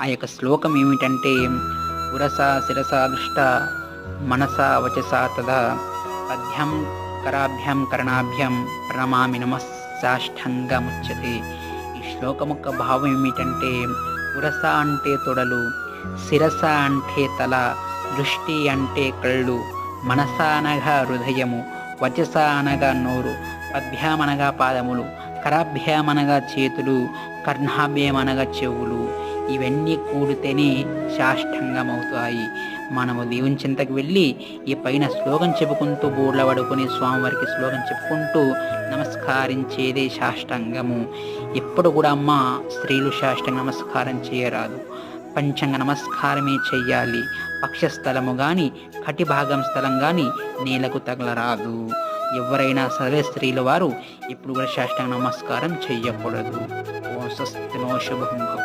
ఆ యొక్క శ్లోకం ఏమిటంటే ఉరసా శిరసా దృష్ట మనసా వచసా తదా పద్భ్యం కరాభ్యం కర్ణాభ్యం ప్రణమామి నమస్సాష్టంగముచ్యతే. ఈ శ్లోకం యొక్క భావం ఏమిటంటే ఉరస అంటే తొడలు, శిరస అంటే తల, దృష్టి అంటే కళ్ళు, మనస అనగా హృదయము, వచస అనగా నోరు, పద్భ్యాం అనగా పాదములు, కరాభ్యాం అనగా చేతులు, కర్ణాభ్యం అనగా చెవులు. ఇవన్నీ కూడితేనే సాష్టాంగమవుతాయి. మనము దేవుని చింతకు వెళ్ళి ఈ పైన శ్లోకం చెప్పుకుంటూ బోర్ల పడుకొని స్వామివారికి శ్లోకం చెప్పుకుంటూ నమస్కరించేదే సాష్టాంగము. ఎప్పుడు కూడా అమ్మ స్త్రీలు సాష్టాంగ నమస్కారం చేయరాదు, పంచాంగ నమస్కారమే చెయ్యాలి. పక్షస్థలము కానీ కటి భాగం స్థలం కానీ నేలకు తగలరాదు. ఎవరైనా సరే స్త్రీల వారు ఇప్పుడు కూడా సాష్టాంగ నమస్కారం చెయ్యకూడదు. ఓం స్వస్తి నో శుభం భవ.